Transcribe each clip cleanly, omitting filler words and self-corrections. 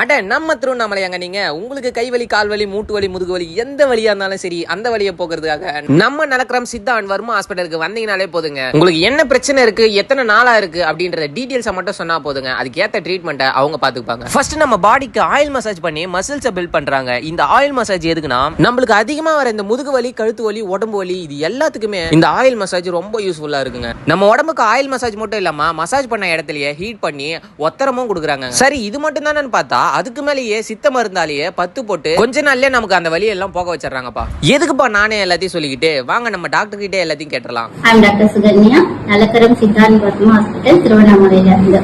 அட நம்ம திருவண்ணாமலை அங்க நீங்க உங்களுக்கு கைவலி கால்வலி மூட்டு வலி முதுகு வலி எந்த வலியா இருந்தாலும் சரி அந்த வலியை போக்குறதுக்காக நம்ம நலக்கரம் சித்தா அண்ட் வர்மா ஹாஸ்பிட்டலுக்கு வந்தீங்கனாலே போதுங்க. உங்களுக்கு என்ன பிரச்சனை இருக்கு எத்தனை நாளா இருக்கு அப்படின்ற டீடைல்ஸை மட்டும் சொன்னா போதுங்க. அதுக்கு ஏத்த ட்ரீட்மெண்ட்டை அவங்க பாத்துப்பாங்க. ஃபர்ஸ்ட் நம்ம பாடிக்கு ஆயில் மசாஜ் பண்ணி மசில்ஸை பில்ட் பண்றாங்க. இந்த ஆயில் மசாஜ் எதுக்குன்னா நம்மளுக்கு அதிகமா வர இந்த முதுகு வலி கழுத்து வலி உடம்பு வலி இது எல்லாத்துக்குமே இந்த ஆயில் மசாஜ் ரொம்ப யூஸ்ஃபுல்லா இருக்குங்க. நம்ம உடம்புக்கு ஆயில் மசாஜ் மட்டும் இல்லாம மசாஜ் பண்ண இடத்துலயே ஹீட் பண்ணி ஒத்தரமும் கொடுக்குறாங்க. சரி இது மட்டும் தானே பார்த்தா அதுக்கு மேலேயே சித்த மருந்தாலேயே 10 போட்டு கொஞ்ச நாள்லயே நமக்கு அந்த வலி எல்லாம் போக வச்சிடறாங்கப்பா. எதுக்குப்பா நானே எல்லாத்தையும் சொல்லிக்கிட்டு வாங்க நம்ம டாக்டர் கிட்டே எல்லாத்தையும் கேட்டலாம். I'm doctor Sukanya, Nalakkaram Siddha and Varma hospital திருவண்ணாமலையில இருந்து.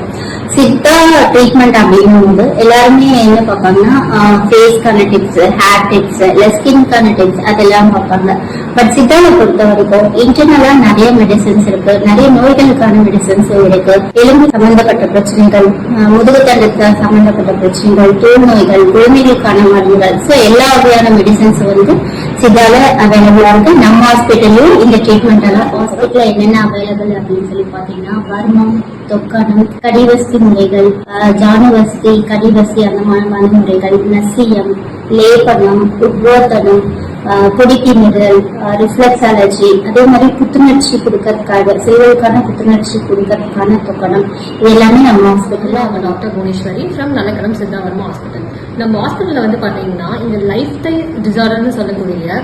சித்தா ட்ரீட்மெண்ட் அப்படிங்கும்போது எல்லாருமே என்ன பார்ப்பாங்கன்னா ஃபேஸ்க்கான டிப்ஸ், ஹேர் டிப்ஸ், இல்ல ஸ்கின்கான டிப்ஸ் அதெல்லாம் பார்ப்பாங்க. பட் சித்தாவை பொறுத்த வரைக்கும் இன்டர்னலா நிறைய மெடிசன்ஸ் இருக்கு, நிறைய நோய்களுக்கான மெடிசன்ஸும் இருக்கு. எலும்பு சம்பந்தப்பட்ட பிரச்சனைகள், முதுகுத்தண்டத்தை சம்பந்தப்பட்ட பிரச்சனைகள், தோல் நோய்கள், குழந்தைகளுக்கான மருந்துகள், ஸோ எல்லா வகையான மெடிசன்ஸ் வந்து சித்தால அவைலபிளா இருக்கு. நம்ம ஹாஸ்பிட்டல்லையும் இந்த ட்ரீட்மெண்ட் எல்லாம் ஹாஸ்பிட்டல்ல என்னென்ன அவைலபிள் அப்படின்னு சொல்லி பாத்தீங்கன்னா வர்மம், தொக்கணம், கடிவஸ்தி முறைகள், ஜானுவஸ்தி, கடிவஸ்தி அந்த மாதிரி முறைகள், நசியம், லேபனம், உத்வோத்தனம், பொடிக்கிமிரல், ரிஃப்ளெக்ஸ் அலர்ஜி, அதே மாதிரி புத்துணர்ச்சி கொடுக்கறதுக்காக சிறுவர்களுக்கான புத்துணர்ச்சி கொடுக்கறதுக்கான தொக்கணம், இது எல்லாமே நம்ம ஹாஸ்பிட்டல்ல. Doctor Bhuvaneswari from Nalakkaram Siddha Varma hospital. நம்ம ஹாஸ்பிட்டல்ல வந்து பாத்தீங்கன்னா இந்த லைஃப் ஸ்டைல் டிசார்டர்னு சொல்லக்கூடிய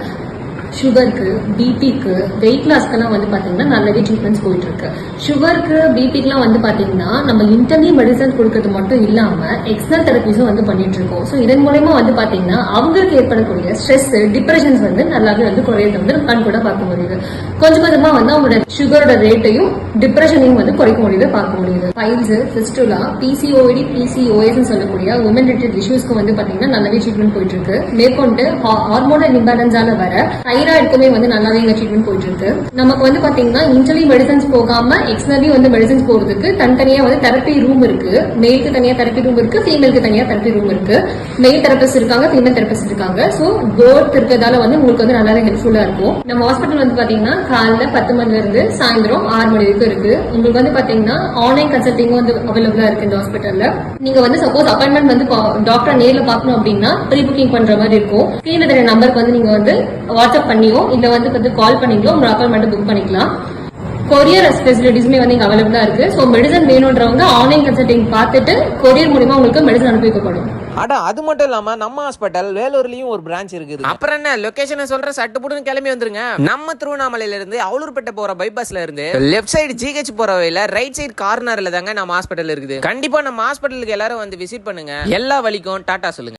சுகருக்கு, பிபிக்கு, வெயிட் லாஸ்க்கெல்லாம் வந்து பாத்தீங்கன்னா நல்லாவே ட்ரீட்மெண்ட்ஸ் போயிட்டு இருக்கு. சுகருக்கு, பிபிக்குலாம் வந்து பாத்தீங்கன்னா நம்ம இன்டர்னி மெடிசன் கொடுக்கறது மட்டும் இல்லாம எக்ஸ்டர்னல் தெரபிஸும் வந்து பண்ணிட்டு இருக்கோம். ஸோ இதன் மூலயமா வந்து பாத்தீங்கன்னா அவங்களுக்கு ஏற்படக்கூடிய ஸ்ட்ரெஸ், டிப்ரெஷன்ஸ் வந்து நல்லாவே வந்து குறையது வந்து கண் கூட பார்க்க முடியுது. கொஞ்சம் கொஞ்சமா வந்து அவங்களோட சுகரோட ரேட்டையும் டிப்ரெஷனையும் வந்து குறைக்க முடியுது, பார்க்க முடியுது. பைல்ஸ், ஃபிஸ்டுலா, பிசிஓடி, பிசிஓஎஸ் சொல்லக்கூடிய உமன் ரிலேட்டட் இஷ்யூஸ்க்கு வந்து பாத்தீங்கன்னா நல்லாவே ட்ரீட்மெண்ட் போயிட்டு இருக்கு. மேற்கொண்டு ஹார்மோனல் இம்பேலன்ஸால வர தைராய்டுக்குமே வந்து நல்லாவே இங்க ட்ரீட்மெண்ட் போயிட்டு இருக்கு. நமக்கு வந்து பாத்தீங்கன்னா இன்டர்னி மெடிசன்ஸ் போகாம எக்ஸ்டர்னலி வந்து மெடிசன்ஸ் போறதுக்கு தனித்தனியா வந்து தெரப்பி ரூம் இருக்கு. மேலுக்கு தனியா தெரப்பி ரூம் இருக்கு, ஃபீமேலுக்கு தனியா தெரப்பி ரூம் இருக்கு. மெயில் தெரபிஸ்ட் இருக்காங்க, ஃபீமேல் தெரபிஸ்ட் இருக்காங்க. ஸோ போத் இருக்கிறதால வந்து உங்களுக்கு வந்து நல்லாவே ஹெல்ப்ஃபுல்லா இருக்கும். நம்ம ஹாஸ்பிட்டல் வந்து பாத்தீங்கன்னா காலைல 10 மணில இருந்து சாயந்தரம் 6 மணி வரைக்கும் இருக்கு. உங்களுக்கு வந்து பாத்தீங்கன்னா ஆன்லைன் கன்சல்டிங் வந்து அவைலபிளா இருக்கு இந்த ஹாஸ்பிட்டல்ல. நீங்க வந்து சப்போஸ் அப்பாயின்மெண்ட் வந்து டாக்டர் நேர்ல பாக்கணும் அப்படின்னா ப்ரீ புக்கிங் பண்ற மாதிரி இருக்கும். கீழே தெரிய நம்பருக்கு வந்து நீங்க வந்து வாட்ஸ்அப் பண்ணியோ இல்ல வந்து கால் பண்ணிங்களோ உங்க அப்பாயின்மெண்ட் புக் பண்ணிக்கலாம். கொரியர் ஃபெசிலிட்டிஸ்மே வந்து இங்க அவைலபிளா இருக்கு. சோ மெடிசன் வேணும்ன்றவங்க ஆன்லைன் கன்சல்டிங் பார்த்துட்டு கொரியர் மூலமா உங்களுக்கு மெடிசன் அனுப்பி வைக்கப்படும். அட அது மட்டும் இல்லாம நம்ம ஹாஸ்பிட்டல் வேலூர்லயும் ஒரு பிரான்ச் இருக்குது. அப்புறம் என்ன லொகேஷனை சொல்ற சட்டு புடுன்னு கிளம்பி வந்துருங்க. நம்ம திருவண்ணாமலையில இருந்து அவலூர்பேட்டை போற பைபாஸ்ல இருந்து லெஃப்ட் சைடு ஜிஹெச் போற வழியில ரைட் சைடு கார்னர்ல தாங்க நம்ம ஹாஸ்பிட்டல் இருக்குது. கண்டிப்பா நம்ம ஹாஸ்பிட்டலுக்கு எல்லாரும் வந்து விசிட் பண்ணுங்க. எல்லா வலிக்கும் டாடா சொல்லுங்க.